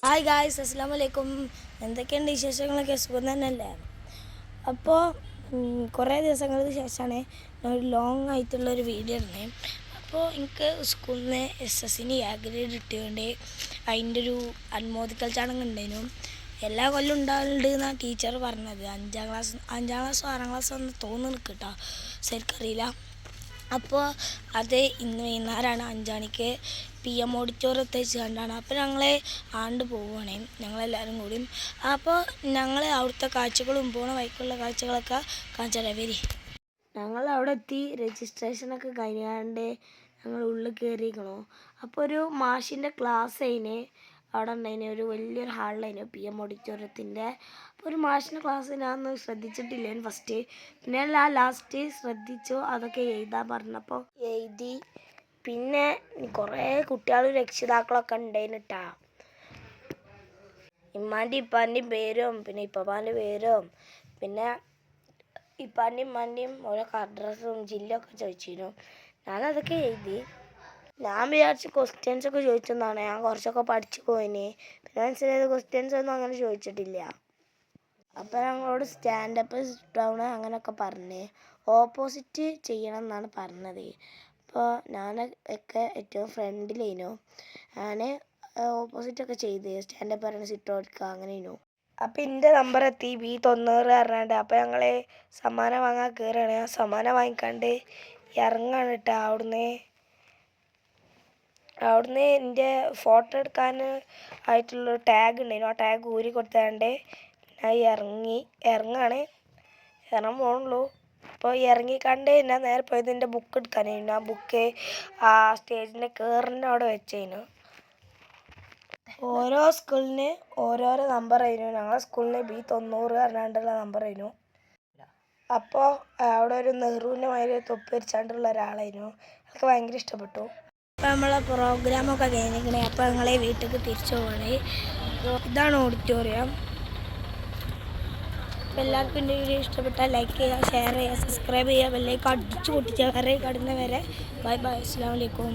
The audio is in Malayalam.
ഹായ് ഗായ്സ്, അസ്സലാമു അലൈക്കും. എന്തൊക്കെയുണ്ട് വിശേഷങ്ങളൊക്കെ? സുഖം തന്നെയല്ലേ? അപ്പോൾ കുറേ ദിവസങ്ങൾക്ക് ശേഷമാണ് ഒരു ലോങ് ആയിട്ടുള്ളൊരു വീഡിയോ ഇടുന്നത്. അപ്പോൾ എനിക്ക് സ്കൂളിൽ നിന്ന് SSന് A ഗ്രേഡ് കിട്ടിയതുകൊണ്ട് അതിൻ്റെ ഒരു അനുമോദിക്കൽ ചടങ്ങ് ഉണ്ടായിരുന്നു. എല്ലാ കൊല്ലം ഉണ്ടാവുന്നുണ്ട് എന്നാണ് ടീച്ചർ പറഞ്ഞത്. അഞ്ചാം ക്ലാസ്സോ 6ാം ക്ലാസ്സോ എന്ന് തോന്നുന്നു കേട്ടോ, ശരിക്കറിയില്ല. അപ്പോൾ അത് ഇന്ന് വൈകുന്നേരമാണ് 5 മണിക്ക് PM ഓഡിറ്റോറിയത്തിൽ വെച്ച് കണ്ടാണ്. അപ്പോൾ ഞങ്ങൾ പോവുകയാണ്, ഞങ്ങളെല്ലാവരും കൂടി. അപ്പോൾ ഞങ്ങൾ അവിടുത്തെ കാഴ്ചകളും പോണ വഴിക്കുള്ള കാഴ്ചകളൊക്കെ കാണിച്ചാൽ വരി. ഞങ്ങൾ അവിടെ എത്തി, രജിസ്ട്രേഷനൊക്കെ കഴിഞ്ഞാണ്ട് ഞങ്ങൾ ഉള്ളിൽ കയറിയിരിക്കണോ. അപ്പോൾ ഒരു മാഷിൻ്റെ ക്ലാസ് അതിന് അവിടെ ഉണ്ടായിന്, ഒരു വലിയൊരു ഹാളിലായിരുന്നു PM ഓഡിറ്റോറിയത്തിൻ്റെ. അപ്പോൾ ഒരു മാഷിൻ്റെ ക്ലാസ് ഞാനൊന്നും ശ്രദ്ധിച്ചിട്ടില്ല ഫസ്റ്റ്, പിന്നെ ലാസ്റ്റ് ശ്രദ്ധിച്ചു. അതൊക്കെ എഴുതാൻ പറഞ്ഞപ്പോൾ എഴുതി. പിന്നെ കുറേ കുട്ടികളും രക്ഷിതാക്കളൊക്കെ ഉണ്ടായിന് കേട്ടോ. ഇമ്മാൻ്റെയും ഇപ്പാൻ്റെയും പേരും പിന്നെ ഇപ്പപ്പാൻ്റെ പേരും പിന്നെ ഇപ്പാൻ്റെയും ഇമ്മാൻ്റെയും ഓരോ അഡ്രസ്സും ജില്ലയൊക്കെ ചോദിച്ചിരുന്നു. ഞാനതൊക്കെ എഴുതി. ഞാൻ വിചാരിച്ച് ക്വസ്റ്റ്യൻസൊക്കെ ചോദിച്ചെന്നാണ്. ഞാൻ കുറച്ചൊക്കെ പഠിച്ചു പോയിന്. പിന്നെ മനസ്സിലായത് ക്വസ്റ്റ്യൻസ് ഒന്നും അങ്ങനെ ചോദിച്ചിട്ടില്ല. അപ്പോൾ ഞങ്ങളോട് സ്റ്റാൻഡപ്പ് ഡൗൺ അങ്ങനെയൊക്കെ പറഞ്ഞ് ഓപ്പോസിറ്റ് ചെയ്യണം എന്നാണ് പറഞ്ഞത്. അപ്പോൾ ഞാനൊക്കെ ഏറ്റവും ഫ്രണ്ടിലേനു. ഞാൻ ഓപ്പോസിറ്റൊക്കെ ചെയ്ത് സ്റ്റാൻഡപ്പ് പറഞ്ഞ് സിറ്റ് കൊടുക്കുക അങ്ങനെയായിരുന്നു. അപ്പോൾ എൻ്റെ നമ്പർ എത്തി B90 പറഞ്ഞാണ്ട്. അപ്പോൾ ഞങ്ങൾ സമ്മാനം വാങ്ങാൻ കയറുകയാണ്. ആ സമ്മാനം വാങ്ങിക്കാണ്ട് ഇറങ്ങാണ് കേട്ടോ. അവിടുന്ന് എൻ്റെ ഫോട്ടോ എടുക്കാൻ ആയിട്ടുള്ളൊരു ടാഗ് ഉണ്ടായിരുന്നു. ആ ടാഗ് ഊരി കൊടുത്താണ്ട് ഞാൻ ഇറങ്ങാണ്, ഇറങ്ങാൻ പോകണുള്ളൂ. അപ്പോൾ ഇറങ്ങിക്കണ്ട് ഞാൻ നേരെ പോയത് എൻ്റെ ബുക്ക് എടുക്കാനായിരുന്നു. ആ ബുക്ക് ആ സ്റ്റേജിൻ്റെ കയറിൻ്റെ അവിടെ വെച്ചതിനു. ഓരോ സ്കൂളിന് ഓരോരോ നമ്പറായിരുന്നു. ഞങ്ങളുടെ സ്കൂളിന് B90 പറഞ്ഞാണ്ടുള്ള നമ്പറായിരുന്നു. അപ്പോൾ അവിടെ ഒരു നെഹ്റുവിൻ്റെ മാതിരി തൊപ്പി വരച്ചാണ്ടുള്ള ഒരാളായിരുന്നു. എനിക്ക് ഭയങ്കര ഇഷ്ടപ്പെട്ടു. അപ്പോൾ നമ്മളെ പ്രോഗ്രാമൊക്കെ കഴിഞ്ഞിരിക്കണേ. അപ്പോൾ ഞങ്ങളെ വീട്ടിലേക്ക് തിരിച്ചു പോകണേ. ഇതാണ് ഓഡിറ്റോറിയം. അപ്പോൾ എല്ലാവർക്കും എൻ്റെ വീഡിയോ ഇഷ്ടപ്പെട്ടാൽ ലൈക്ക് ചെയ്യുക, ഷെയർ ചെയ്യുക, സബ്സ്ക്രൈബ് ചെയ്യുക, ബെല്ലൈക്കൺ അടിച്ചു പൊട്ടിച്ച് വേറെ കടന്നവരെ ബൈ ബൈ, അസ്സലാമു അലൈക്കും.